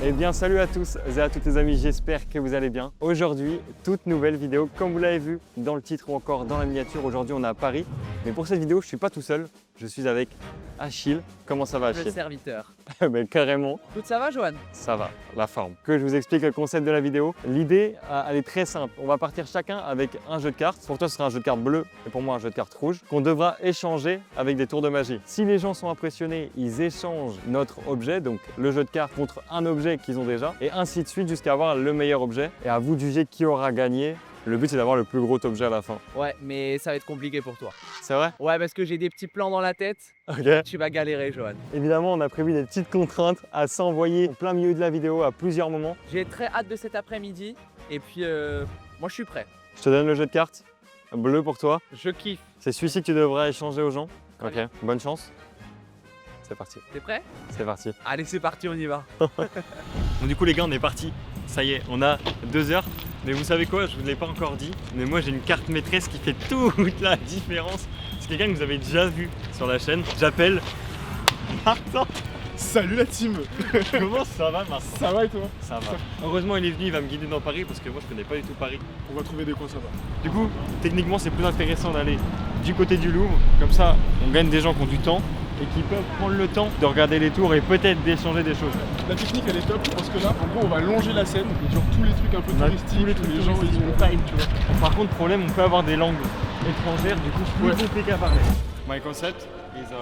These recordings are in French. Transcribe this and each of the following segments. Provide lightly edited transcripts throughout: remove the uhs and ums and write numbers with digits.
Eh bien salut à tous et à toutes les amis, j'espère que vous allez bien. Aujourd'hui, toute nouvelle vidéo, comme vous l'avez vu dans le titre ou encore dans la miniature. Aujourd'hui on est à Paris, mais pour cette vidéo je suis pas tout seul, je suis avec Achille. Comment ça va Achille? Le serviteur. Mais carrément. Tout ça va Johan? Ça va, la forme. Que je vous explique le concept de la vidéo. L'idée, elle est très simple. On va partir chacun avec un jeu de cartes. Pour toi, ce sera un jeu de cartes bleu et pour moi, un jeu de cartes rouge qu'on devra échanger avec des tours de magie. Si les gens sont impressionnés, ils échangent notre objet, donc le jeu de cartes contre un objet qu'ils ont déjà et ainsi de suite jusqu'à avoir le meilleur objet. Et à vous de juger qui aura gagné. Le but, c'est d'avoir le plus gros objet à la fin. Ouais, mais ça va être compliqué pour toi. C'est vrai? Ouais, parce que j'ai des petits plans dans la tête. Ok. Tu vas galérer, Johan. Évidemment, on a prévu des petites contraintes à s'envoyer en plein milieu de la vidéo à plusieurs moments. J'ai très hâte de cet après-midi. Et puis, moi, je suis prêt. Je te donne le jeu de cartes. Bleu pour toi. Je kiffe. C'est celui-ci que tu devras échanger aux gens. Très Ok, bien. bonne chance. C'est parti. T'es prêt? C'est parti. Allez, c'est parti, on y va. Bon, du coup, les gars, on est parti. Ça y est, on a 2 heures. Mais vous savez quoi, je vous l'ai pas encore dit, mais moi j'ai une carte maîtresse qui fait toute la différence. C'est quelqu'un que vous avez déjà vu sur la chaîne. J'appelle Martin. Salut la team. Comment ça va, Martin? Ça va et toi? Ça va. Heureusement, il est venu, il va me guider dans Paris parce que moi je connais pas du tout Paris. On va trouver des coins sympas. Du coup, techniquement, c'est plus intéressant d'aller du côté du Louvre. Comme ça, on gagne des gens qui ont du temps et qui peuvent prendre le temps de regarder les tours et peut-être d'échanger des choses. La technique elle est top parce que là en gros on va longer la scène et genre tous les trucs un peu On a touristiques, tous les trucs les gens ils touristiques. ont time tu vois. Par contre, problème, on peut avoir des langues étrangères, du coup, plus Ouais. compliqué à parler. My concept is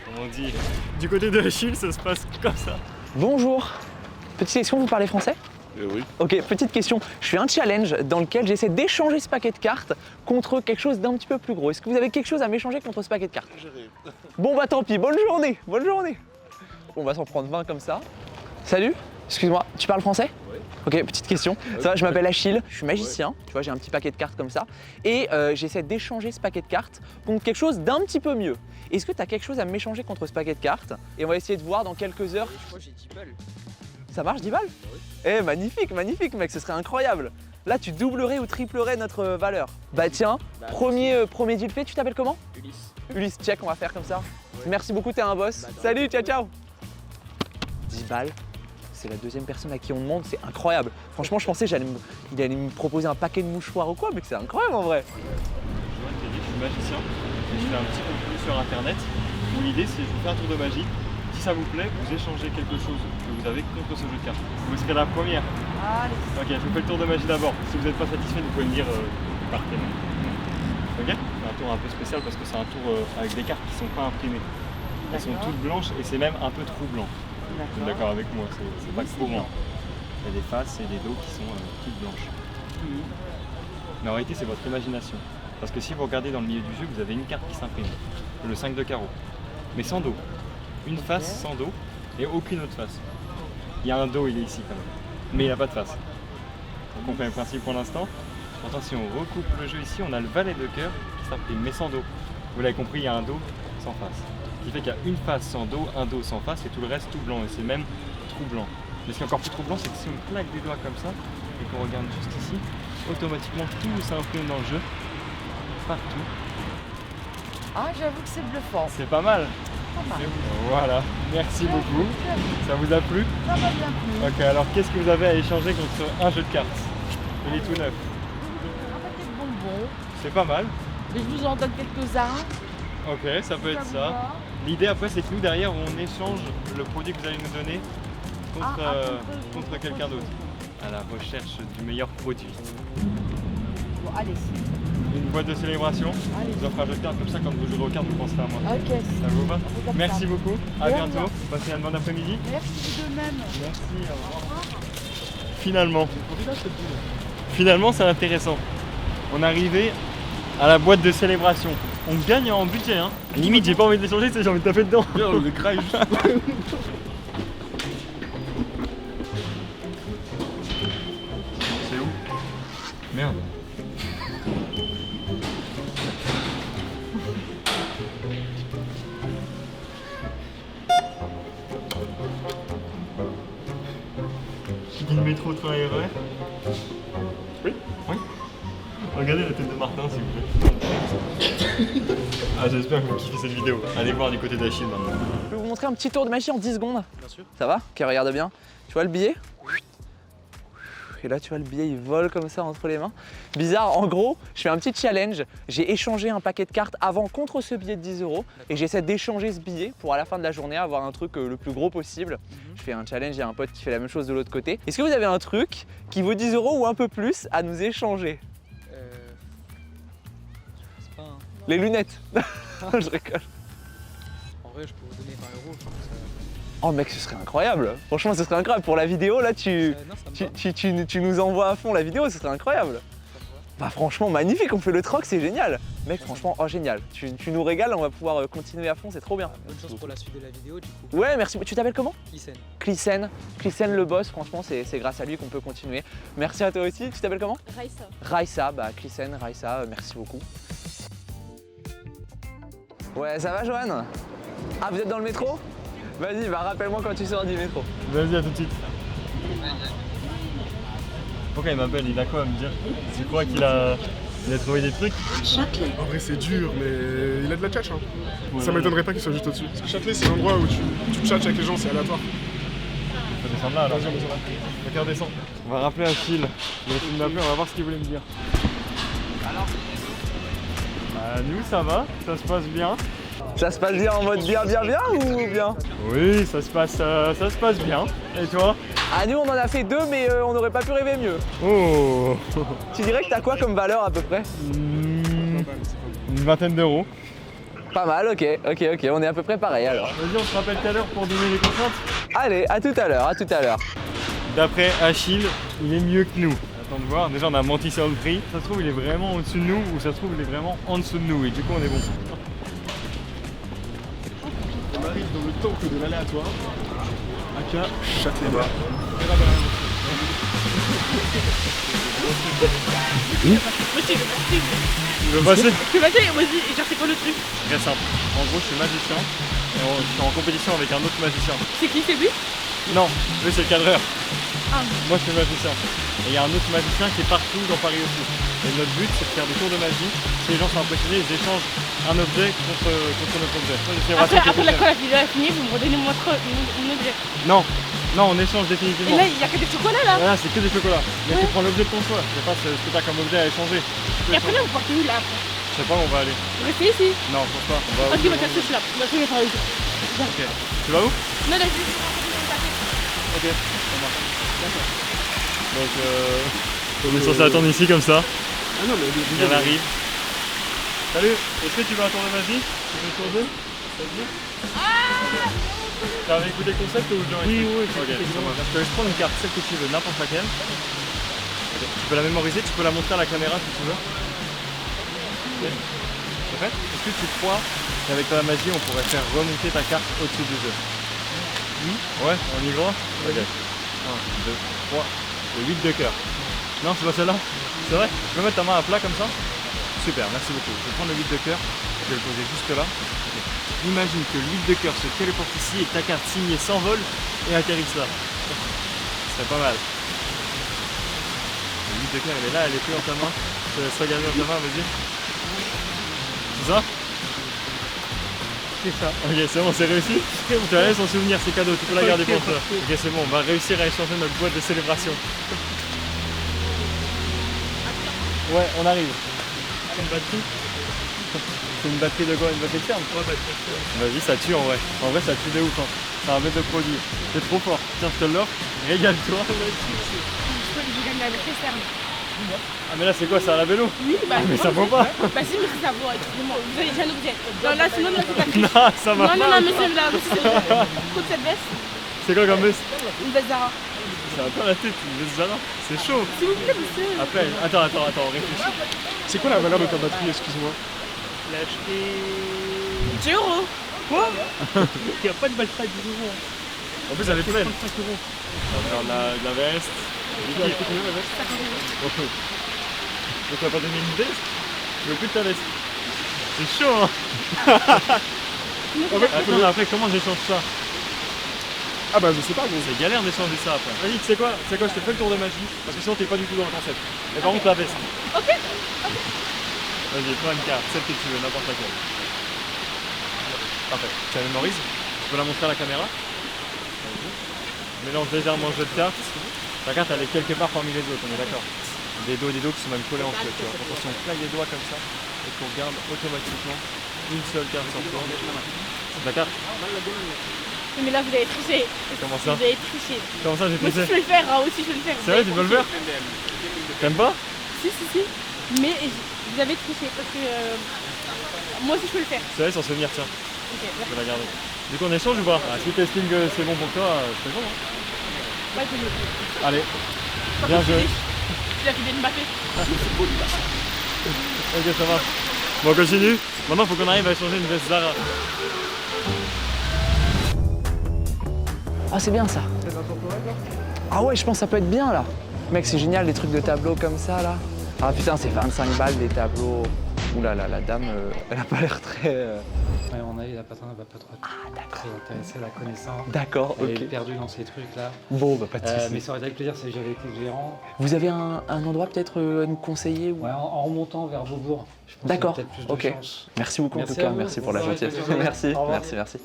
comment on dit? Du côté de Achille, ça se passe comme ça. Bonjour. Petite question, vous parlez français? Oui. Ok, petite question. Je fais un challenge dans lequel j'essaie d'échanger ce paquet de cartes contre quelque chose d'un petit peu plus gros. Est-ce que vous avez quelque chose à m'échanger contre ce paquet de cartes? Bon bah tant pis, bonne journée, bonne journée. On va s'en prendre 20 comme ça. Salut, excuse-moi, tu parles français? Oui. Ok, petite question. Ça va, je m'appelle Achille, je suis magicien, tu vois, j'ai un petit paquet de cartes comme ça. Et j'essaie d'échanger ce paquet de cartes contre quelque chose d'un petit peu mieux. Est-ce que tu as quelque chose à m'échanger contre ce paquet de cartes? Et on va essayer de voir dans quelques heures. Je crois que j'ai 10 balles. Ça marche 10 balles? Oui. Eh magnifique, magnifique mec, ce serait incroyable. Là tu doublerais ou triplerais notre valeur. Bah tiens, premier deal fait, tu t'appelles comment? Ulysse. Ulysse, check, on va faire comme ça. Merci beaucoup, t'es un boss. Salut, ciao ciao. 10 balles, c'est la deuxième personne à qui on demande, c'est incroyable. Franchement je pensais qu'il allait me proposer un paquet de mouchoirs ou quoi, mais c'est incroyable en vrai. Je suis magicien et je fais un petit concours sur internet où l'idée c'est de vous faire un tour de magie. Si ça vous plaît, vous échangez quelque chose que vous avez contre ce jeu de cartes. Vous serez la première. Allez. Ok, je vous fais le tour de magie d'abord. Si vous n'êtes pas satisfait, vous pouvez me dire partez. Ok? C'est un tour un peu spécial parce que c'est un tour avec des cartes qui ne sont pas imprimées. Elles sont toutes blanches et c'est même un peu troublant. Vous êtes d'accord avec moi, c'est pas trop blanc. Il y a des faces et des dos qui sont toutes blanches. Mais en réalité, c'est votre imagination. Parce que si vous regardez dans le milieu du jeu, vous avez une carte qui s'imprime, le 5 de carreau, mais sans dos. Une face sans dos et aucune autre face. Il y a un dos, il est ici quand même, mais il n'a pas de face. Donc on fait le principe pour l'instant. Pourtant, si on recoupe le jeu ici, on a le valet de cœur qui s'imprime, mais sans dos. Vous l'avez compris, il y a un dos sans face. Ce qui fait qu'il y a une face sans dos, un dos sans face et tout le reste tout blanc. Et c'est même troublant. Mais ce qui est encore plus troublant, c'est que si on claque des doigts comme ça et qu'on regarde juste ici, automatiquement tout s'imprime dans le jeu, partout. Ah, j'avoue que c'est bluffant. C'est pas mal. Pas mal. Voilà, merci beaucoup. Ça vous a plu? Ça m'a bien plu. Ok, alors qu'est-ce que vous avez à échanger contre un jeu de cartes? Il est tout neuf. Un paquet de bonbons. C'est pas mal. Et je vous en donne quelques-uns. Ok, ça peut être vous ça. va. L'idée après, c'est que nous derrière, on échange le produit que vous allez nous donner contre, contre quelqu'un d'autre. À la recherche du meilleur produit. Bon, allez. Une boîte de célébration. Allez. Je vous offre un jeu de cartes comme ça, quand vous jouerez aux cartes, vous penserez à moi. Ok. Ça vous va? On fait comme Merci ça. beaucoup, à De bientôt. rien. Passez un bon après-midi. Merci de même. Merci, au revoir. Finalement, c'est intéressant. On est arrivé à la boîte de célébration. On gagne en budget, hein. Limite, j'ai pas envie de l'échanger, j'ai envie de taper dedans. On les craille juste. C'est où? Merde. Qui dit le métro, train et RER? Oui. Oui. Regardez la tête de Martin, s'il vous plaît. Ah, j'espère que vous kiffez cette vidéo. Allez voir du côté d'Achille maintenant. Je peux vous montrer un petit tour de magie en 10 secondes? Bien sûr. Ça va? Ok, regarde bien. Tu vois le billet? Et là, tu vois le billet, il vole comme ça entre les mains. Bizarre, en gros, je fais un petit challenge. J'ai échangé un paquet de cartes avant contre ce billet de 10 € et j'essaie d'échanger ce billet pour à la fin de la journée avoir un truc le plus gros possible. Je fais un challenge, il y a un pote qui fait la même chose de l'autre côté. Est-ce que vous avez un truc qui vaut 10 € ou un peu plus à nous échanger? C'est pas un... Les lunettes. Je rigole. En vrai, je peux vous donner 20 €. Je pense que ça... Oh mec, ce serait incroyable. Franchement, ce serait incroyable. Pour la vidéo, là, Non, ça me va. tu nous envoies à fond la vidéo, ce serait incroyable. Bah franchement, magnifique, on fait le troc, c'est génial. Mec, franchement, oh génial. Tu nous régales, on va pouvoir continuer à fond, c'est trop bien. Bonne chance pour la suite de la vidéo, du coup. Ouais, merci. Tu t'appelles comment? Isen. Clissen le boss, franchement, c'est grâce à lui qu'on peut continuer. Merci à toi aussi. Tu t'appelles comment? Raissa. Raissa, bah Clissen, Raissa, merci beaucoup. Ouais, ça va, Johan? Ah, vous êtes dans le métro? Vas-y, bah rappelle-moi quand tu sors du métro. Vas-y, à tout de suite. Pourquoi il m'appelle? Il a quoi à me dire? Tu crois qu'il a trouvé des trucs? En vrai, c'est dur, mais il a de la tchatch. Hein. Ouais, Ça m'étonnerait pas qu'il soit juste au-dessus. Parce que Châtelet, c'est l'endroit où tu tchatches avec les gens, c'est aléatoire. On va descendre là alors. Ok, on descend. On va rappeler Achille. Il a essayé de m'appeler, on va voir ce qu'il voulait me dire. Alors? Bah, nous ça va, ça se passe bien. Ça se passe bien en mode bien ou bien? Oui, ça se passe bien. Et toi? Ah, nous on en a fait 2, mais on n'aurait pas pu rêver mieux. Oh. Tu dirais que t'as quoi comme valeur à peu près? Une vingtaine d'euros. Pas mal, ok, on est à peu près pareil alors. Vas-y, on se rappelle tout à l'heure pour donner les contraintes. Allez, à tout à l'heure. D'après Achille, il est mieux que nous. Attends de voir, déjà on a menti sur le prix. Ça se trouve il est vraiment au-dessus de nous ou ça se trouve il est vraiment en dessous de nous et du coup on est bon. On arrive dans le temple de l'aléatoire. Aka Châtelet. Tu veux passer? Vas-y, genre c'est quoi le truc? Très simple. En gros je suis magicien et je suis en compétition avec un autre magicien. C'est qui, c'est lui? Non, lui c'est le cadreur. Ah. Moi je suis magicien. Et il y a un autre magicien qui est partout dans Paris aussi. Et notre but c'est de faire des tours de magie. Si les gens sont impressionnés, ils échangent un objet contre notre objet. Après quand la vidéo est finie, vous me redonnez mon objet. Non, on échange définitivement. Et là, il y a que des chocolats là. Voilà, c'est que des chocolats. Mais tu prends l'objet de ton choix. Je sais pas ce que t'as comme objet à échanger. Et après là, vous partez où là après? Je sais pas où on va aller. Vous restez ici? Non, je pense pas. On va Ok, bah casse là. Bah je vais faire avec. Ok. Tu vas où? Non, là, juste. Ok, ça marche. Donc on est censé attendre ici comme ça. Ah non, mais Il arrive. Salut, est-ce que tu veux un tour de magie? Tu veux changer? Ça te dit? T'avais écouté le concept ou je dois Oui, Ok, ça marche. Je te laisse prendre une carte, celle que tu veux, n'importe laquelle. Ok. Tu peux la mémoriser, tu peux la montrer à la caméra si tu veux. Ok. C'est fait? Est-ce que tu crois qu'avec la magie on pourrait faire remonter ta carte au-dessus du jeu? Ouais, on y va? Ok. 1, 2, 3, le 8 de cœur. Non, c'est pas celle-là? C'est vrai? Tu peux mettre ta main à plat comme ça? Super, merci beaucoup. Je vais prendre le 8 de cœur, je vais le poser juste là. Okay. Imagine que le 8 de cœur se téléporte ici et que ta carte signée s'envole et atterrisse là. Ce serait pas mal. Le 8 de cœur, elle est là, elle est plus dans ta main. Je te laisse regarder dans ta main, vas-y. C'est ça? C'est ça. Ok, c'est bon, c'est réussi. Tu la laisses en souvenir, c'est cadeau, tu peux la garder pour toi. Ok, c'est bon, on va réussir à échanger notre boîte de célébration. Ouais, on arrive. C'est une batterie. C'est une batterie de quoi? Une batterie externe? Ouais, batterie externe. Vas-y, ça tue en vrai. En vrai, ça tue de ouf. Hein. C'est un bête de produit. C'est trop fort. Tiens, je te l'offre. Régale-toi. Je gagne la batterie externe. Ah, mais là, c'est quoi? C'est à la vélo? Oui, bah. Mais ça vaut pas. Bah si, mais ça vaut. Excusez-moi. Vous avez déjà un objet. Non, là, sinon, là, c'est ta fiche. Non, ça va. Non, mais c'est là. Écoute cette veste. C'est quoi comme veste? Une veste Zara. Ça va pas la tête, une veste Zara. C'est chaud. S'il vous plaît, monsieur. Après, attends, réfléchis. c'est quoi la valeur de ta batterie, excuse-moi? Je l'ai acheté 10 euros. Quoi? Il n'y a pas de batterie à 10 euros. En plus, elle est pleine. 35 euros. On a de la veste. Tu as acheté combien la veste? Donc tu vas pas donner une veste? Je veux plus de ta veste. C'est chaud hein. Attends, mais après comment j'échange ça? Ah bah je sais pas, mais C'est galère d'échanger ça après. Vas-y, tu sais quoi, je te fais le tour de magie, parce que sinon t'es pas du tout dans le concept. Mais par contre la veste. Ok. Vas-y, prends une carte, celle que tu veux, n'importe laquelle. Parfait. Tu la mémorises? Tu peux la montrer à la caméra. Mélange légèrement le jeu de cartes. Ta carte elle est quelque part parmi les autres, on est d'accord. Des dos qui sont même collés entre eux, tu vois. Attention, on claque les doigts comme ça et qu'on regarde automatiquement une seule carte sortant. C'est ta carte. Oui, mais là, vous avez triché. Comment ça? Vous avez triché. Comment ça j'ai Moi aussi, triché? je peux le faire. Aussi, je peux le faire. C'est vrai, tu peux le faire? T'aimes pas? Si. Mais vous avez triché parce que moi aussi, je peux le faire. C'est vrai, sans souvenir, tiens. Ok, Je vais la garder. Du coup, on échange ou pas? Si tu estimes que c'est bon pour toi, c'est bon. Hein. ouais, c'est mieux. Allez, bien joué. Tu l'as fait bien Mbappé. Ok, ça va. Bon, on continue. Maintenant, il faut qu'on arrive à échanger une veste Zara. Ah, c'est bien ça. Ah ouais, je pense que ça peut être bien là. Mec, c'est génial les trucs de tableau comme ça là. Ah putain, c'est 25 balles des tableaux. Ouh là là, la dame, elle a pas l'air très. Ouais, on a eu la patronne va pas trop très intéressée à la connaissance. D'accord, Elle ok. est perdue dans ces trucs là. Bon, bah pas de soucis. Mais ça aurait été avec plaisir si j'avais été le gérant. Vous avez un endroit peut-être à nous conseiller ou... Ouais, en remontant vers Beaubourg. Je pense qu'il y a D'accord, peut-être plus de ok. chance. Merci beaucoup Merci en tout cas, à vous. merci pour la Bonne gentillesse. journée. Merci, Au revoir. merci.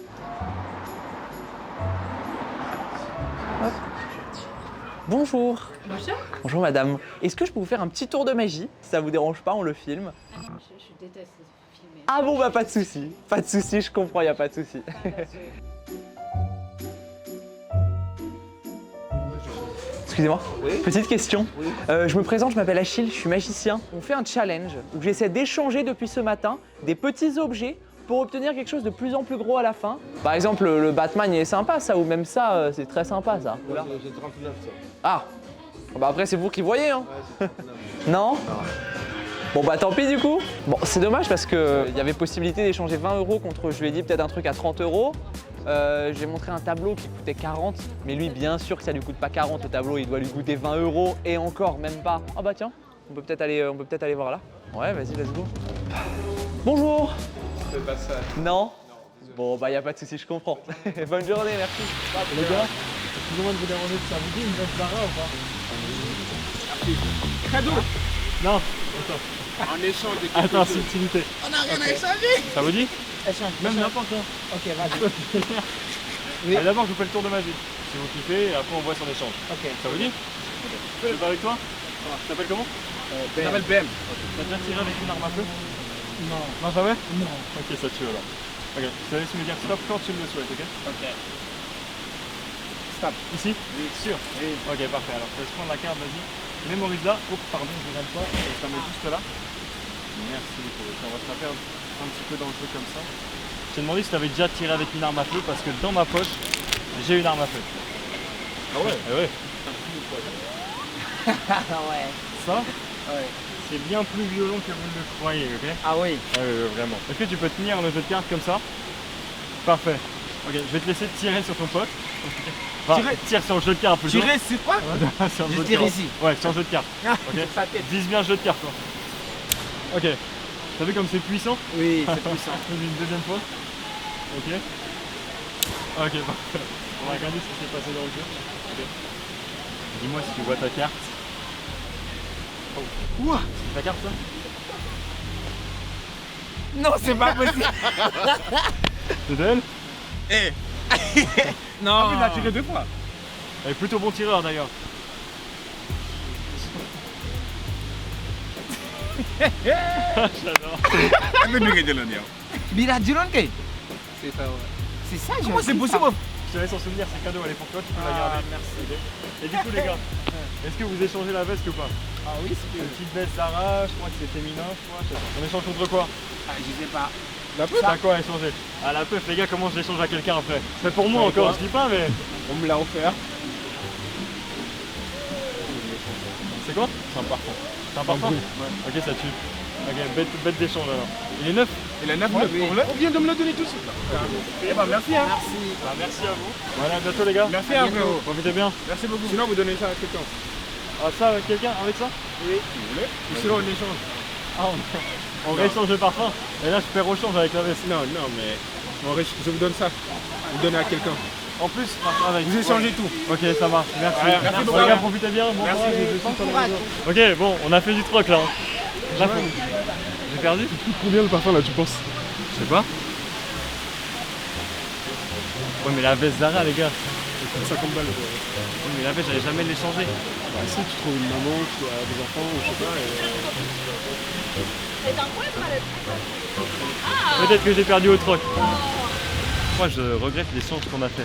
Hop. Bonjour. Bonjour. Bonjour madame. Est-ce que je peux vous faire un petit tour de magie? Si ça vous dérange pas, on le filme. Ah non, je déteste filmer. Ah bon, bah pas de souci. Pas de souci, je comprends, y a pas de souci. Excusez-moi, petite question. Je me présente, je m'appelle Achille, je suis magicien. On fait un challenge où j'essaie d'échanger depuis ce matin des petits objets pour obtenir quelque chose de plus en plus gros à la fin. Par exemple, le Batman, il est sympa ça, ou même ça, c'est très sympa ça. Oula. J'ai 39 ça. Ah, bah après c'est vous qui voyez, hein. Non? Bon bah tant pis du coup. Bon, c'est dommage parce qu'il y avait possibilité d'échanger 20 € contre, je lui ai dit peut-être un truc à 30 €. J'ai montré un tableau qui coûtait 40, mais lui bien sûr que ça lui coûte pas 40 le tableau, il doit lui coûter 20 € et encore même pas. Ah bah tiens, on peut peut-être aller voir là. Ouais, vas-y, let's go. Bonjour. C'est pas ça. Non? Bon bah y a pas de souci, je comprends. Bonne journée, merci. Les gars, excusez-moi de vous déranger, ça vous dit une veste Zara ou pas? Cadeau. Non, attends. En échange de quelque Attends, chose. subtilité. On n'a rien à échanger. Ça vous dit? Échange. Même n'importe quoi. Ok, vas-y. Allez, d'abord, je vous fais le tour de magie. Si vous kiffez, et après, on voit son échange. Ok. Ça vous dit? Ok. Je vais pas avec toi? Tu t'appelles comment? Ça s'appelle BM. T'as déjà tiré avec une arme à feu? Non. Non, jamais? Non. Ok, ça tue alors. Ok, je te laisse me dire stop quand tu le souhaites, ok? Ok. Stop. Ici? Oui. Sûr? Oui. Ok, parfait. Alors, je te laisse prendre la carte, vas-y. Mémorise-la. Oh, pardon, je regarde pas. Ça met juste là. Merci beaucoup. On va se la perdre un petit peu dans le truc comme ça. Je t'ai demandé si tu avais déjà tiré avec une arme à feu parce que dans ma poche, j'ai une arme à feu. Ah ouais. Eh ouais. Ah ouais. Ça, Ouais. c'est bien plus violent que vous ne le croyez, ok? Ah oui. Vraiment. Est-ce que tu peux tenir le jeu de cartes comme ça? Parfait. Ok, je vais te laisser tirer sur ton pote. Enfin, tire sur le jeu de cartes plutôt. Tirer, c'est quoi? Sur le Je jeu de tire cartes. ici. Ouais, sur le jeu de cartes. Ok. Sa tête. Vise bien le jeu de cartes, toi. Ok. T'as vu comme c'est puissant? Oui, c'est puissant. Une deuxième fois. Ok. Ok, parfait. On va regarder ce qui s'est passé dans le jeu. Ok. Dis-moi si tu vois ta carte. Oh. Ouah. Ta carte, toi? Non, c'est pas possible. C'est d'elle? Eh. Non. Ah oui, il a tiré 2 fois. Elle est plutôt bon tireur d'ailleurs. J'adore. Bira Gironke. C'est ça, ouais. C'est ça, Comment c'est possible? Je te laisse en souvenir, c'est cadeau, elle est pour toi, tu peux la garder. merci. Ok. Et du coup les gars, est-ce que vous échangez la veste ou pas? Ah oui, c'est Une petite veste Zara, je crois que c'est féminin, je crois. On échange contre quoi? Je sais pas. La pute. T'as quoi à échanger? Ah la peuf les gars, comment je l'échange à quelqu'un après? C'est pour moi Ouais, encore, quoi je dis pas mais... On me l'a offert. C'est quoi? C'est un parfum. C'est un parfum? Ouais. Ok, ça tue. Ok, bête d'échange alors. Il est neuf? Il a 9 Ouais, On vient de me le donner tout de suite. Là. Eh ben merci hein. Merci. Bah merci à vous. Voilà, à bientôt les gars. Merci à vous. Profitez bien. Merci beaucoup. Sinon vous donnez ça à quelqu'un. Ah ça avec quelqu'un? Avec ça? Oui. Si vous voulez. Ou sinon on échange. Ah on rééchange le parfum. Et là je perds au change avec la veste. Non, non mais je vous donne ça. Vous donnez à quelqu'un. En plus, avec. Vous échangez tout. Ok, ça marche. Merci. Ouais, merci Bon, beaucoup. les gars, profitez bien. Bon Merci. courage, Ok, bon, on a fait du troc là. Hein. Là, j'ai perdu? Combien le parfum là tu penses? Je sais pas. Ouais, mais la veste Zara, les gars. 50 balles. Ouais, mais la veste, j'allais jamais l'échanger. Bah, si tu trouves une maman qui a des enfants ou je sais pas. Peut-être que j'ai perdu au troc. Moi, je regrette l'échange qu'on a fait.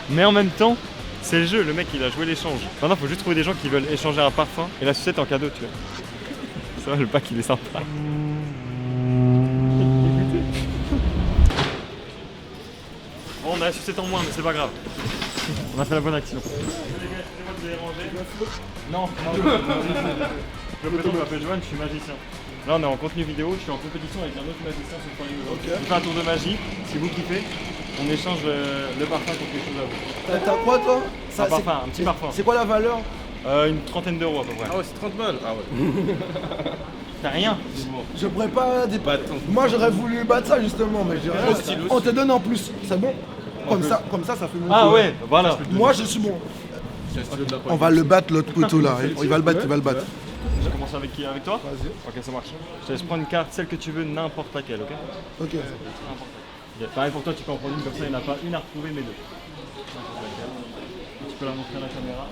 Mais en même temps, c'est le jeu. Le mec, il a joué l'échange. Maintenant, il faut juste trouver des gens qui veulent échanger un parfum et la sucette en cadeau, tu vois. Ça va, le pack, il est sympa. Bon, on a la sucette en moins, mais c'est pas grave. On a fait la bonne action. Excusez-moi de vous déranger. Non, je m'appelle Johan, je suis magicien. Là, on est en contenu vidéo, je suis en compétition avec un autre magicien sur Paris. On fait un tour de magie, si vous kiffez, on échange le parfum contre quelque chose à vous. T'as quoi toi? Un parfum, un petit parfum. C'est quoi la valeur? Une trentaine d'euros à peu près. Ah ouais, c'est 30 balles. Ah ouais. T'as rien? Je pourrais pas Moi j'aurais voulu battre ça justement, mais j'ai rien. On te donne en plus, c'est bon? Comme ça fait mon Ah tour. ouais, voilà. Moi je suis bon. On va le battre l'autre poteau là. Il va le battre, il va le battre. Je commence avec qui? Avec toi? Vas-y. Ok, ça marche. Je te laisse prendre une carte, celle que tu veux, n'importe laquelle, ok? Ok. Pareil pour toi, tu peux en prendre une, comme ça il n'y en a pas une à retrouver, mais deux. Tu peux la montrer à la caméra.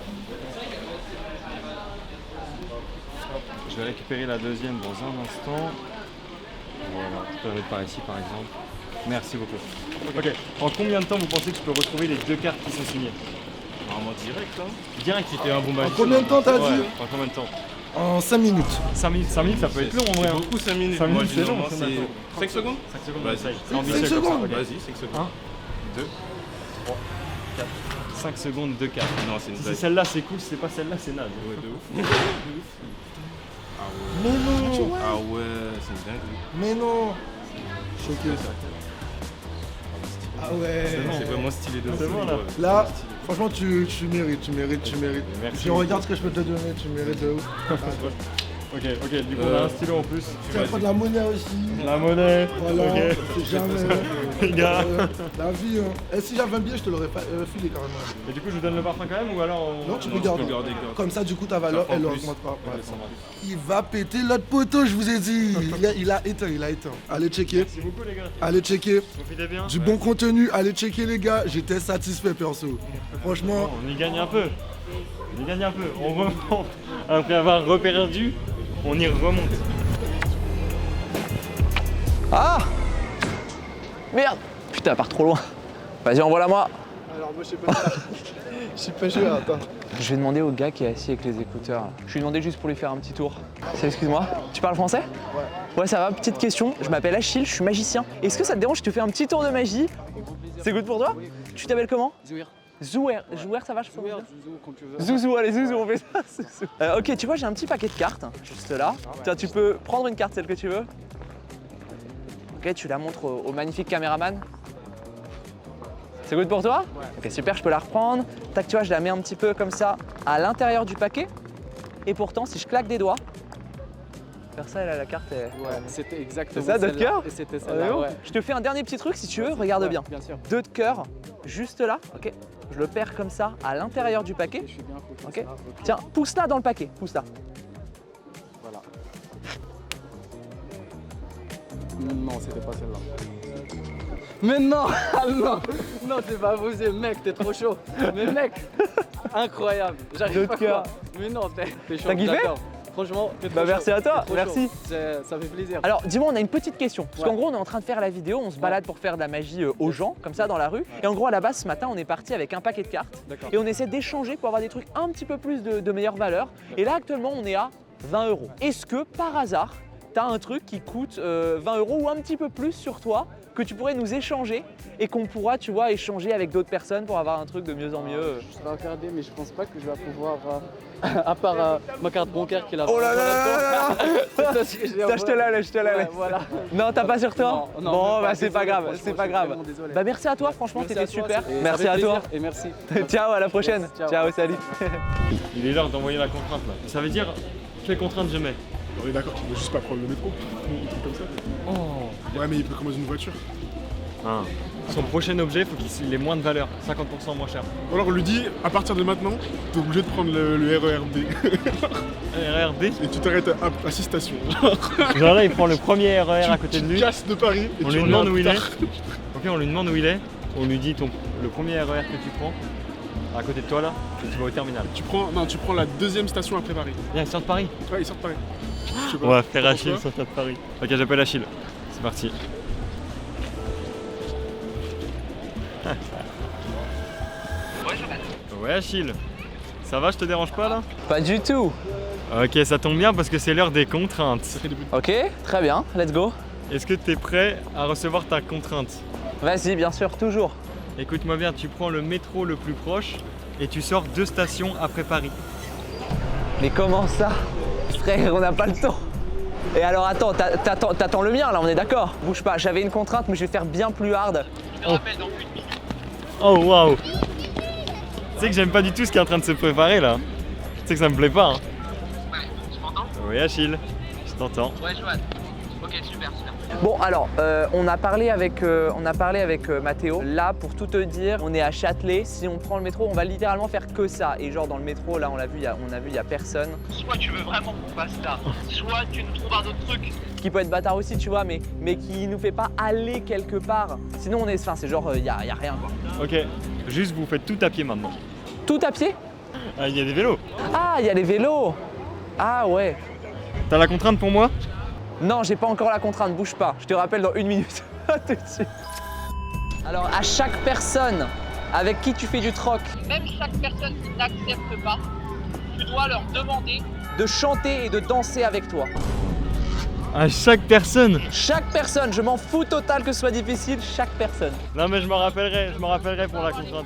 Je vais récupérer la deuxième dans un instant. Voilà, tu peux la mettre par ici par exemple. Merci beaucoup. Ok, en combien de temps vous pensez que je peux retrouver les deux cartes qui sont signées? Normalement direct, hein. Direct, c'était un bon match. En combien de temps t'as dit? En combien de temps? En 5 minutes. 5 minutes, ça peut être long en vrai. Beaucoup 5 minutes. 5 Moi, minutes, c'est long. c'est 5 secondes. 5 secondes, Vas-y. essaye. 5 secondes. Vas-y, 5 secondes. 2, 3, 4. 5 secondes, 2 cartes. Non, c'est une Si blague. celle-là c'est cool, si c'est pas celle-là c'est naze. Ouais, de ouf. Ah ouais. Mais non. Ah ouais, c'est une dingue. Mais non. Choqué. Ah ouais. C'est vraiment stylé de C'est fou, bon, là. ouais. Là, franchement tu mérites. Merci. Si on regarde ce que je peux te donner, tu mérites de ouf. Ok, du coup on a un stylo en plus. Tu vas prendre la monnaie aussi. La monnaie. Voilà, Ok. c'est jamais. Les gars. La vie, hein. Et si j'avais un billet, je te l'aurais filé carrément. Et du coup je vous donne le parfum quand même ou alors on... Non, tu peux garder. garder. Comme ça, du coup, ta valeur, Ça elle prend plus. augmente pas. Ouais. Ça marche. Il va péter l'autre poteau, je vous ai dit. Il a éteint. Allez checker. Merci beaucoup les gars. Allez checker. Profitez bien. Du bon contenu. Allez checker, les gars. J'étais satisfait, perso. Franchement. On y gagne un peu. On remonte. Après avoir reperdu, on y remonte. Ah! Merde! Putain, elle part trop loin. Vas-y, envoie-la moi. Alors, moi, je sais pas. Je suis pas sûr, attends. Je vais demander au gars qui est assis avec les écouteurs. Je lui ai demandé juste pour lui faire un petit tour. Excuse-moi, tu parles français? Ouais. Ouais, ça va, petite question. Je m'appelle Achille, je suis magicien. Est-ce que ça te dérange, je te fais un petit tour de magie? C'est good pour toi? Tu t'appelles comment? Zouer, ça va, je pense. Zouzou, allez, Zouzou, on fait ça. Zouzou. Ok, tu vois, j'ai un petit paquet de cartes, juste là. Tiens, tu peux prendre une carte, celle que tu veux. Ok, tu la montres au magnifique caméraman. C'est good pour toi? Ok, super, je peux la reprendre. Tac, tu vois, je la mets un petit peu comme ça à l'intérieur du paquet. Et pourtant, si je claque des doigts, faire ça, là, la carte est... Ouais, c'était exactement C'est ça, d'autres cœurs? Et c'était celle-là, ouais. Je te fais un dernier petit truc si tu veux, regarde bien. Bien sûr. 2 de cœur, juste là, ok. Je le perds comme ça à l'intérieur du paquet. Je suis bien foutu. Ok. Tiens, pousse-la dans le paquet, pousse-la. Voilà. Non, c'était pas celle-là. Mais non, non, c'est pas possible, mec, t'es trop chaud. Mais mec, incroyable. J'arrive Deux de pas cœur. à croire. Mais non, t'es chaud. T'as kiffé? D'accord. Franchement, t'es trop Bah chaud. merci à toi, T'es trop merci. chaud. Ça fait plaisir. Alors dis-moi, on a une petite question. Parce Ouais. qu'en gros, on est en train de faire la vidéo, on se balade pour faire de la magie aux gens, comme ça dans la rue. Et en gros, à la base, ce matin, on est parti avec un paquet de cartes. D'accord. Et on essaie d'échanger pour avoir des trucs un petit peu plus de meilleure valeur. Et là, actuellement, on est à 20 €. Est-ce que par hasard, t'as un truc qui coûte 20 € ou un petit peu plus sur toi que tu pourrais nous échanger et qu'on pourra, tu vois, échanger avec d'autres personnes pour avoir un truc de mieux en mieux. Je vais regarder, mais je pense pas que je vais pouvoir, à part ma carte bancaire qui est là. Oh là là là là là. Ça, je te la laisse, Voilà. Non, t'as pas sur toi? Non, non, Bon, même bah pas, c'est pas désolé, grave, franchement, c'est pas je suis grave. vraiment désolé. Bah merci à toi, franchement, Merci c'était à toi, super. et ça Merci fait à toi. plaisir, et merci. Ciao, à la prochaine. Yes, Ciao, salut. Il est l'heure d'envoyer la contrainte là. Ça veut dire quelle contrainte je mets? On est d'accord qu'il veut juste pas prendre le métro. Un truc comme ça. Oh. Ouais, mais il peut commander une voiture. Son prochain objet, il faut qu'il ait moins de valeur, 50% moins cher. Ou alors on lui dit, à partir de maintenant, t'es obligé de prendre le RERB. RERB. Et tu t'arrêtes à 6 stations. Genre là, il prend le premier RER à côté de Tu lui. casses de Paris et On tu lui reviens demande où plus il est. tard. Ok, on lui demande où il est. On lui dit le premier RER que tu prends, à côté de toi là, et tu vas au terminal. Tu prends la deuxième station après Paris. Viens, il sort de Paris. Ouais, il sort de Paris. Je sais pas. On va faire T'en Achille penses sur de Paris. Ok, j'appelle Achille. C'est parti. Ouais Achille, ça va, je te dérange pas là? Pas du tout. Ok, ça tombe bien parce que c'est l'heure des contraintes. Ok, très bien, let's go. Est-ce que tu es prêt à recevoir ta contrainte? Vas-y, bien sûr, toujours. Écoute-moi bien, tu prends le métro le plus proche et tu sors 2 stations après Paris. Mais comment ça? Frère, on n'a pas le temps. Et alors attends, t'attends le mien là, on est d'accord? Bouge pas, j'avais une contrainte mais je vais faire bien plus hard. Oh waouh! Tu sais que j'aime pas du tout ce qui est en train de se préparer là. Tu sais que ça me plaît pas. Hein. Ouais, tu m'entends? Oui Achille, je t'entends. Ouais, Joanne. Ok, super. Bon alors, on a parlé avec Mathéo. Là, pour tout te dire, on est à Châtelet. Si on prend le métro, on va littéralement faire que ça. Et genre dans le métro, là, on a vu, il y a personne. Soit tu veux vraiment qu'on fasse ça, soit tu nous trouves un autre truc. Qui peut être bâtard aussi, tu vois, mais qui nous fait pas aller quelque part. Sinon, c'est genre, y a rien quoi. Ok, juste vous faites tout à pied maintenant. Tout à pied? Ah, il y a des vélos. Ah, il y a les vélos. Ah ouais. T'as la contrainte pour moi? Non, j'ai pas encore la contrainte, bouge pas. Je te rappelle dans 1 minute. À tout de suite. Alors, à chaque personne avec qui tu fais du troc, même chaque personne qui n'accepte pas, tu dois leur demander de chanter et de danser avec toi. À chaque personne? Chaque personne, je m'en fous total que ce soit difficile, chaque personne. Non mais je m'en rappellerai pour la contrainte.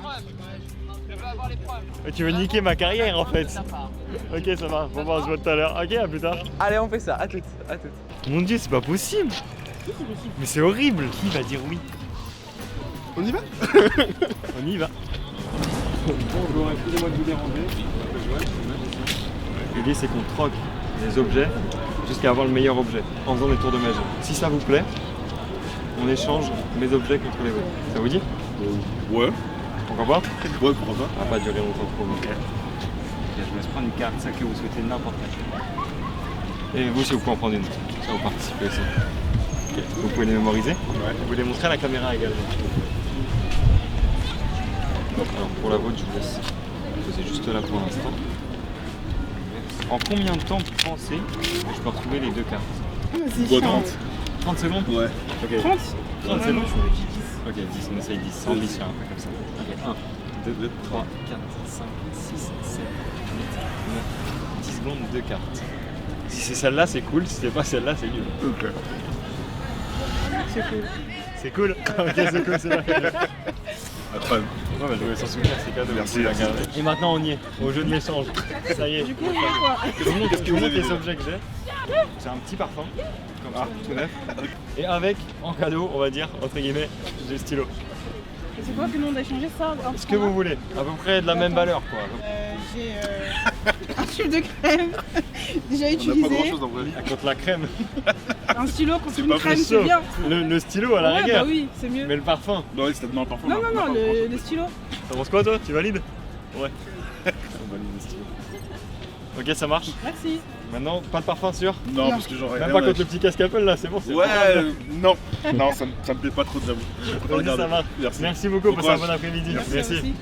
Mais tu veux niquer ma carrière en fait. Ok, ça va. Bon, bah, on se voit tout à l'heure. Ok, à plus tard. Allez, on fait ça. À toutes. Mon dieu, c'est pas possible. Mais c'est horrible. Qui va dire oui? On y va? On y va. Bonjour, excusez-moi de vous déranger. L'idée, c'est qu'on troque les objets jusqu'à avoir le meilleur objet en faisant des tours de magie. Si ça vous plaît, on échange mes objets contre les vôtres. Ça vous dit? Ouais. Pourquoi pas? Ouais, pourquoi pas? Ça va pas durer longtemps trop. Ok. Je vous laisse prendre une carte, ça que vous souhaitez n'importe laquelle. Et vous, si vous pouvez en prendre une, ça vous participez aussi. Ok. Vous pouvez les mémoriser. Ouais. Vous les montrer à la caméra également. Alors pour la vôtre, je vous laisse poser juste là pour l'instant. En combien de temps vous pensez que je peux retrouver les 2 cartes? Bon, 30. 30 secondes? Ouais. Ok. 30 secondes? Ok, 10, on essaye 10, c'est ambitieux, un peu comme ça. Ok, 1, 2, 3, 4, 5, 6, 7, 8, 9, 10 secondes, 2 cartes. Si c'est celle-là, c'est cool, si c'est pas celle-là, c'est nul. Ok. C'est cool. C'est cool? Ok, c'est cool, c'est vrai. Après. Ouais, bah, je voulais s'en souvenir, c'est cadeau. Merci, merci. Et maintenant, on y est, au jeu de l'échange. Ça y est. Du coup, on fait quoi? Je vous montre les objets que j'ai. C'est un petit parfum, comme ça, tout neuf. Et avec, en cadeau, on va dire, entre guillemets, j'ai le stylo. Et c'est quoi que nous on a échangé ça? Ce que vous voulez, à peu près de la même valeur, quoi. J'ai un tube de crème déjà On n'a pas utilisé. grand chose en vrai. Ah, contre la crème. Un stylo contre une pas crème, chaud. c'est bien. Le stylo à la Ouais, rigueur. bah oui, c'est mieux. Mais le parfum. Non, c'était dans le parfum. Non, là. non, On non, n'a pas grand chose. le stylo. T'en penses quoi, toi? Tu valides? Ouais. On valide le stylo. Ok, ça marche. Merci. Maintenant, pas de parfum sûr? Non, parce que j'aurais Même rien pas à contre le petit casque Apple là, c'est bon. Ouais, non, non, ça me plaît pas trop, j'avoue. Je préfère Ok, le garder. ça marche. Merci. Merci beaucoup, Bon passez un courage. bon après-midi. Merci. aussi.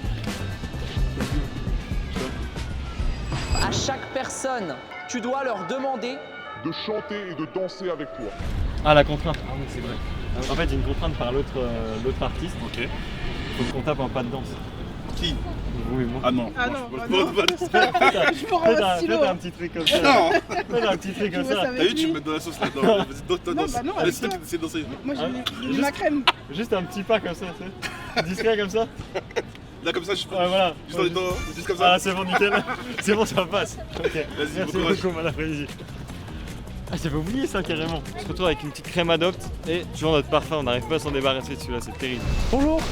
À chaque personne, tu dois leur demander de chanter et de danser avec toi. Ah, la contrainte. Ah oui, c'est vrai. En fait, il y a une contrainte par l'autre artiste. Ok. Faut qu'on tape un pas de danse. Qui? Vous et moi. Ah non. Ah non, je ah peux non. pas dire ça. Je prends un stylo. Faites un petit truc comme ça. Non. Faites un petit truc comme vois ça. ça T'as vu, tu me mets dans la sauce là-dedans. Vas-y, Non, danse. bah non, Allez, avec c'est toi toi. qui sais danser. Moi Ah, j'ai mis ma crème. Juste un petit pas comme ça, tu sais. Discret comme ça. Là, comme ça, je Ouais, voilà. juste comme ça. Ah, c'est bon, nickel. C'est bon, ça passe. Ok. Vas-y, Merci bon courage. beaucoup, bon après-midi. Ah, j'avais oublié ça carrément. On se retrouve avec une petite crème Adopt et toujours notre parfum, on n'arrive pas à s'en débarrasser de celui-là, c'est terrible. bonjour.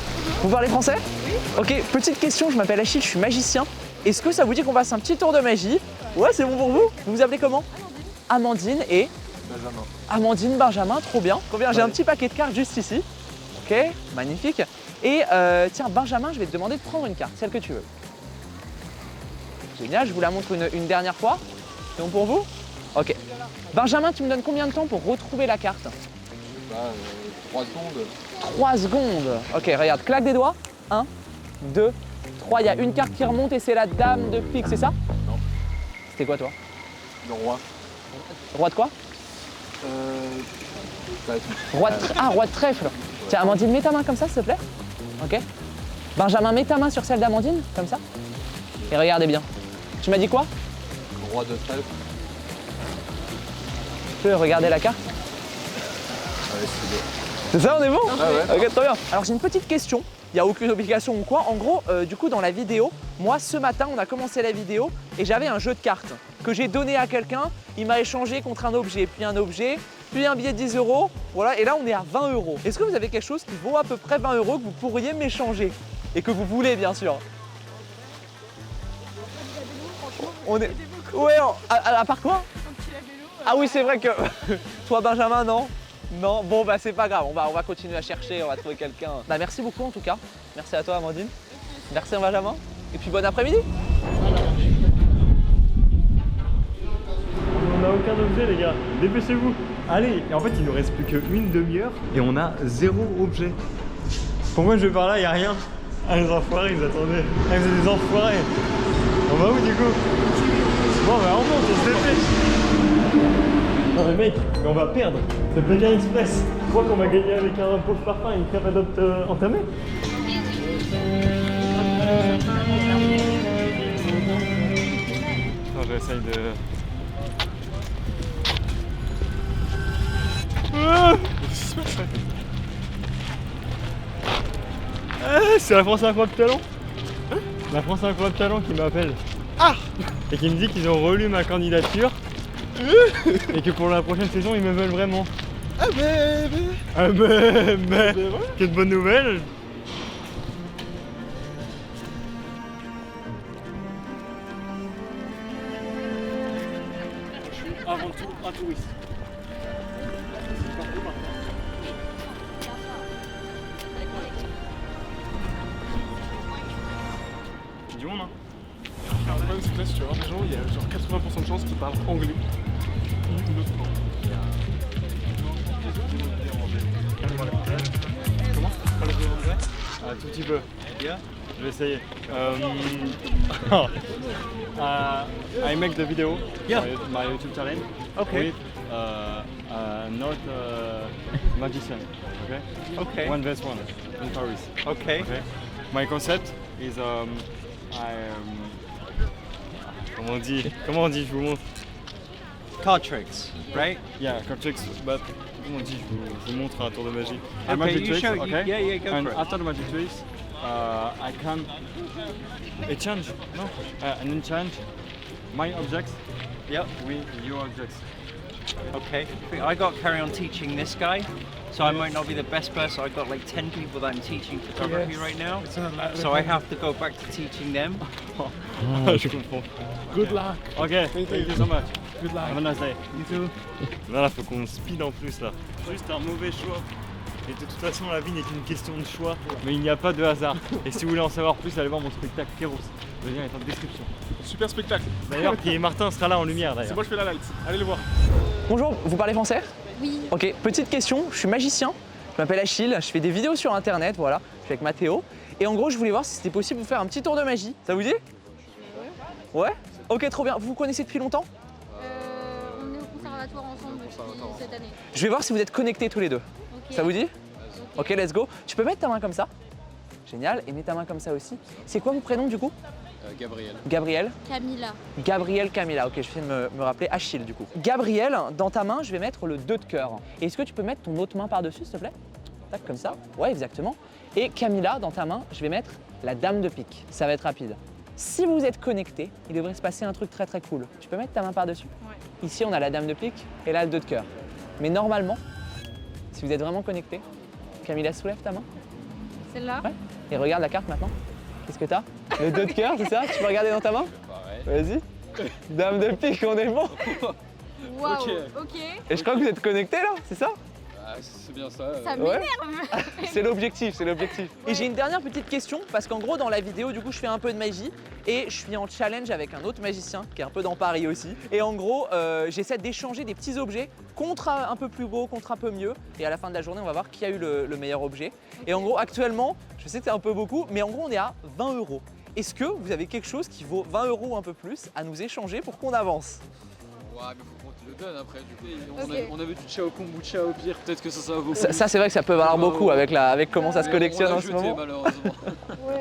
Vous parlez français? Oui. Ok, petite question, je m'appelle Achille, je suis magicien. Est-ce que ça vous dit qu'on fasse un petit tour de magie? Ouais, c'est bon pour vous? Vous vous appelez comment? Amandine et Benjamin. Amandine, Benjamin, trop bien. Trop bien, j'ai un petit paquet de cartes juste ici. Ok, magnifique. Et tiens, Benjamin, je vais te demander de prendre une carte, celle que tu veux. Génial, je vous la montre une dernière fois. C'est bon pour vous? Ok. Benjamin, tu me donnes combien de temps pour retrouver la carte? 3 secondes. 3 secondes. Ok, regarde, claque des doigts. 1, 2, 3. Il y a une carte qui remonte et c'est la dame de pique, c'est ça? Non. C'était quoi toi? Le roi. Roi de quoi? Roi de trèfle. Tiens, Amandine, mets ta main comme ça, s'il te plaît. Ok. Benjamin, mets ta main sur celle d'Amandine, comme ça. Et regardez bien. Tu m'as dit quoi? Roi de trèfle. Tu peux regarder la carte? C'est ça, on est bon? Ok, très bien. Alors j'ai une petite question. Il n'y a aucune obligation ou quoi. En gros, du coup, dans la vidéo, moi, ce matin, on a commencé la vidéo et j'avais un jeu de cartes que j'ai donné à quelqu'un. Il m'a échangé contre un objet, puis un objet, puis un billet de 10 €. Voilà, et là, on est à 20 €. Est-ce que vous avez quelque chose qui vaut à peu près 20 € que vous pourriez m'échanger? Et que vous voulez, bien sûr. On est... Ouais, à part quoi? Ah oui, c'est vrai que... Toi, Benjamin, non? Non, bon bah c'est pas grave, on va continuer à chercher, on va trouver quelqu'un. Bah merci beaucoup en tout cas. Merci à toi Amandine. Merci Benjamin. Et puis bon après-midi. On n'a aucun objet les gars, dépêchez-vous. Allez, et en fait il nous reste plus qu'une demi-heure et on a 0 objet. Pourquoi je vais par là, il n'y a rien? Ah les enfoirés, ils attendaient. Ah vous êtes des enfoirés. On va où du coup? Bon bah on monte, on se dépêche. Non mais mec, mais on va perdre. C'est Pékin Express. Je crois qu'on va gagner avec un pot de parfum et une crêpe adopte entamée. Non, j'essaye de... C'est la France Incroyable Talent. La France Incroyable Talent qui m'appelle. Ah! Et qui me dit qu'ils ont relu ma candidature. Et que pour la prochaine saison ils me veulent vraiment. Quelle bonne nouvelle. Je suis avant tout un touriste. J'ai du monde hein. Le problème c'est que là si tu vas voir des gens, il y a genre 80% de chances qu'ils parlent anglais. Comment? Un tout petit peu. Je vais essayer. I make the video for my YouTube channel with not magician. Okay? One vs one in Paris. Okay. My concept is comment on dit, je vous montre. Card tricks, right? Yeah, card tricks, but comment on dit, je vous montre un tour de magie. Okay, magic you tricks, show, okay? yeah, go And for it. after the magic tricks, I can exchange, and exchange my objects with your objects. Okay, I got to carry on teaching this guy, so I might not be the best person. I've got like 10 people that I'm teaching photography right now, so I have to go back to teaching them. Je comprends. Good luck. Ok, thank you so much. Good luck. Have a nice day. You too. Là, faut qu'on speed en plus là. Juste un mauvais choix. Et de toute façon, la vie n'est qu'une question de choix, mais il n'y a pas de hasard. Et si vous voulez en savoir plus, allez voir mon spectacle Kéros. Le lien est en description. Super spectacle. D'ailleurs, puis Martin sera là en lumière d'ailleurs. C'est moi je fais la light. Allez le voir. Bonjour, vous parlez français? Oui. Ok, petite question, je suis magicien, je m'appelle Achille, je fais des vidéos sur internet, voilà, je suis avec Mathéo. Et en gros, je voulais voir si c'était possible de vous faire un petit tour de magie. Ça vous dit? Ouais? Ok, trop bien. Vous vous connaissez depuis longtemps? On est au conservatoire ensemble depuis cette année. Je vais voir si vous êtes connectés tous les deux. Ok. Ça vous dit? Ok, let's go. Tu peux mettre ta main comme ça? Génial, et mets ta main comme ça aussi. C'est quoi mon prénom du coup? Gabriel. Gabriel? Camilla. Gabriel Camilla, ok, je viens de me rappeler Achille du coup. Gabriel, dans ta main, je vais mettre le 2 de cœur. Et est-ce que tu peux mettre ton autre main par-dessus, s'il te plaît? Tac, comme ça. Ouais, exactement. Et Camilla, dans ta main, je vais mettre la dame de pique. Ça va être rapide. Si vous êtes connectés, il devrait se passer un truc très très cool. Tu peux mettre ta main par-dessus? Ouais. Ici, on a la dame de pique et là, le 2 de cœur. Mais normalement, si vous êtes vraiment connectés, Camilla, soulève ta main. Celle-là? Ouais. Et regarde la carte maintenant. Qu'est-ce que t'as? Le 2 de cœur, c'est ça? Tu peux regarder dans ta main? Vas-y. Dame de pique, on est bon. Waouh, ok. Et je crois que vous êtes connectés là, c'est ça? c'est bien ça. Ça Ouais. m'énerve. C'est l'objectif, c'est l'objectif. Et j'ai une dernière petite question, parce qu'en gros, dans la vidéo, du coup, je fais un peu de magie et je suis en challenge avec un autre magicien qui est un peu dans Paris aussi. Et en gros, j'essaie d'échanger des petits objets contre un peu plus beau, contre un peu mieux. Et à la fin de la journée, on va voir qui a eu le meilleur objet. Et en gros, actuellement, je sais que c'est un peu beaucoup, mais en gros, on est à 20 €. Est-ce que vous avez quelque chose qui vaut 20 € ou un peu plus à nous échanger pour qu'on avance? Ouais, mais faut qu'on te le donne après. Du coup, Ok. on avait du Chao Kombucha au pire, peut-être que ça va beaucoup. Ça, c'est vrai que ça peut valoir beaucoup avec comment ça se Mais collectionne on l'a en ce jeté, moment. malheureusement.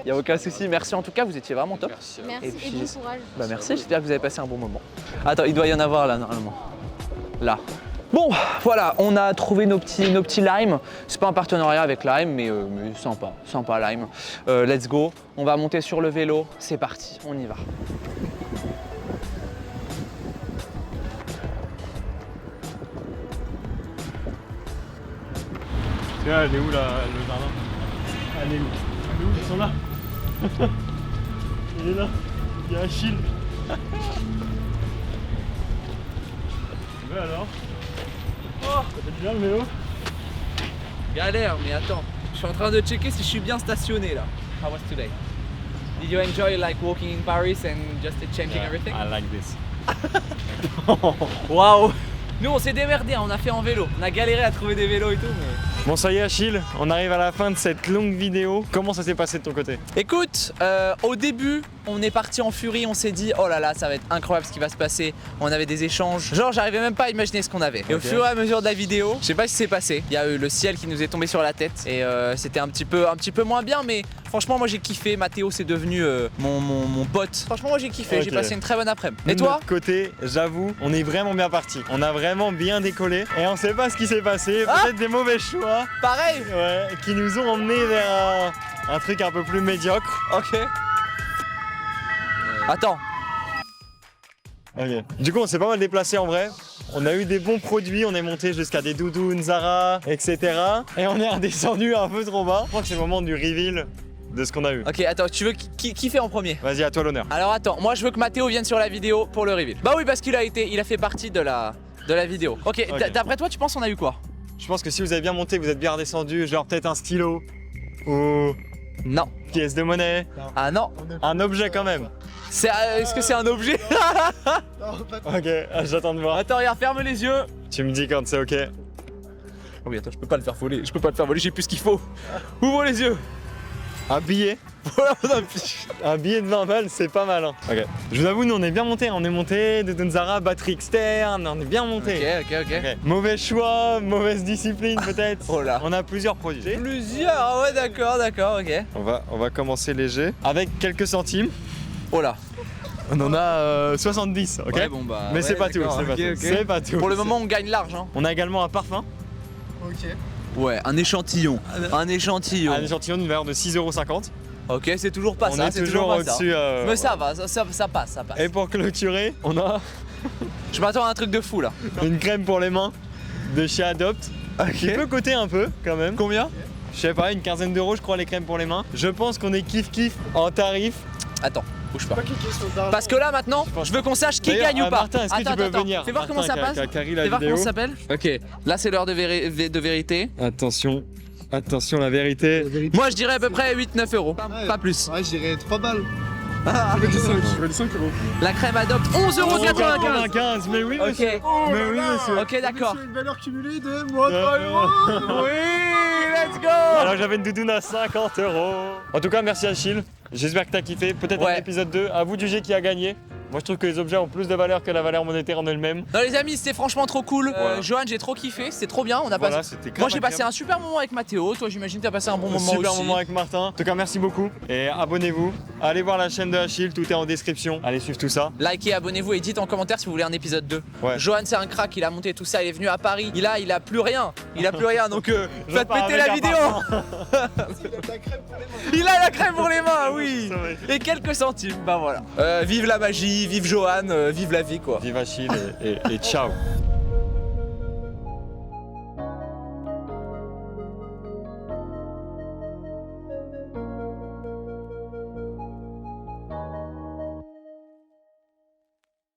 Il n'y a aucun souci, merci en tout cas, vous étiez vraiment top. Merci. Merci Et et, puis- bon courage. Bah merci, j'espère que vous avez passé un bon moment. Attends, il doit y en avoir là normalement. Là. Bon, voilà, on a trouvé nos petits limes. C'est pas un partenariat avec Lime, mais sympa Lime. Let's go, on va monter sur le vélo, c'est parti, on y va. Tu vois, elle est où là, le jardin? Elle est où? Elle est où? Ils sont là. Il est là. Il y a Achille. Ouais alors? Oh, ça fait du bien le vélo? Galère, mais attends, je suis en train de checker si je suis bien stationné là. How was today? Did you enjoy like walking in Paris and just changing everything? I like this. Waouh! Nous on s'est démerdé, on a fait en vélo. On a galéré à trouver des vélos et tout, mais... Bon ça y est Achille, on arrive à la fin de cette longue vidéo. Comment ça s'est passé de ton côté? Écoute, au début, on est parti en furie, on s'est dit oh là là, ça va être incroyable ce qui va se passer. On avait des échanges, genre j'arrivais même pas à imaginer ce qu'on avait. Et au fur et à mesure de la vidéo, je sais pas ce qui s'est passé. Il y a eu le ciel qui nous est tombé sur la tête et c'était un petit peu moins bien, mais franchement moi j'ai kiffé. Mathéo c'est devenu mon pote. Franchement moi j'ai kiffé, j'ai Ok. passé une très bonne après-midi. Nous, Et de toi? notre côté, j'avoue, on est vraiment bien parti. On a vraiment bien décollé et on sait pas ce qui s'est passé. Peut-être des mauvais choix. Pareil. Ouais, qui nous ont emmenés vers un truc un peu plus médiocre. Ok. Attends. Ok. Du coup, on s'est pas mal déplacé en vrai. On a eu des bons produits, on est monté jusqu'à des doudounes, Zara, etc. Et on est redescendu un peu trop bas. Je crois que c'est le moment du reveal de ce qu'on a eu. Ok, attends, tu veux qui fait en premier? Vas-y, à toi l'honneur. Alors attends, moi je veux que Mathéo vienne sur la vidéo pour le reveal. Bah oui, parce qu'il a fait partie de la vidéo. Ok, Ok. d'après toi, tu penses on a eu quoi? Je pense que si vous avez bien monté, vous êtes bien redescendu, genre peut-être un stylo ou Non. pièce de monnaie, Ah non. un objet quand même. Est-ce que c'est un objet? Ok, j'attends de voir. Attends, regarde, ferme les yeux. Tu me dis quand c'est ok. Oh oui, attends, je peux pas le faire voler. J'ai plus ce qu'il faut. Ouvre les yeux. Un billet. Voilà, on a Un billet de 20 balles, c'est pas mal. Hein. Ok. Je vous avoue, nous on est bien monté. On est monté de Zara, batterie externe, on est bien monté. Ok. Ok. Mauvais choix, mauvaise discipline peut-être. Oh là. On a plusieurs produits. Plusieurs, ah ouais, d'accord, ok. On va commencer léger avec quelques centimes. Oh là. On en a 70, ok. Ouais, bon bah. Mais ouais, c'est pas tout, d'accord, c'est pas ok, tout. ok. C'est pas tout. Pour le moment, on gagne large, hein. On a également un parfum, Ouais, un échantillon. Un échantillon. un échantillon d'une valeur de 6,50 €. Ok, c'est toujours pas On ça, est c'est toujours pas ça. au-dessus. Mais ça va, ça passe. Et pour clôturer, on a Je m'attends à un truc de fou là. une crème pour les mains de chez Adopt. Qui peut coûter un peu quand même. Combien? Je sais pas, une quinzaine d'euros je crois les crèmes pour les mains. Je pense qu'on est kiff en tarif. Attends, bouge pas. Pas cliquer sur le dark. Parce que là maintenant, je veux qu'on sache qui D'ailleurs, gagne ou pas. Martin, est-ce que tu peux venir? Fais voir comment ça Martin, passe. qui a carré la Fais voir vidéo. comment ça s'appelle. Ok, là c'est l'heure de vérité. Attention, la vérité. Moi je dirais à peu près 8-9 euros, pas plus. Ouais, je dirais 3 balles. Je veux du 5 €. La crème Adopt 11,95 €. Mais oui, Ok, monsieur. Mais oui, monsieur. ok d'accord. Une valeur cumulée de moins 3 euros. Oui, let's go. Alors j'avais une doudoune à 50 €. En tout cas, merci Achille. J'espère que t'as kiffé. Peut-être Ouais. un épisode 2. À vous de juger qui a gagné. Moi je trouve que les objets ont plus de valeur que la valeur monétaire en elle-même. Non les amis, c'était franchement trop cool. Voilà. Johan, j'ai trop kiffé, c'était trop bien. On a Voilà, passé... c'était grave Moi j'ai passé agréable. un super moment avec Mathéo. Toi j'imagine que t'as passé un bon moment Super aussi. moment avec Martin. En tout cas, merci beaucoup. Et abonnez-vous. Allez voir la chaîne de Achille, tout est en description. Allez suivre tout ça. Likez, abonnez-vous et dites en commentaire si vous voulez un épisode 2. Ouais. Johan c'est un crack, il a monté tout ça, il est venu à Paris. Il a plus rien. Donc Je faites pars péter avec la un vidéo. Il a la crème pour les mains, oui. Et quelques centimes, bah voilà. Vive la magie, vive Johan, vive la vie quoi. Vive Achille et ciao.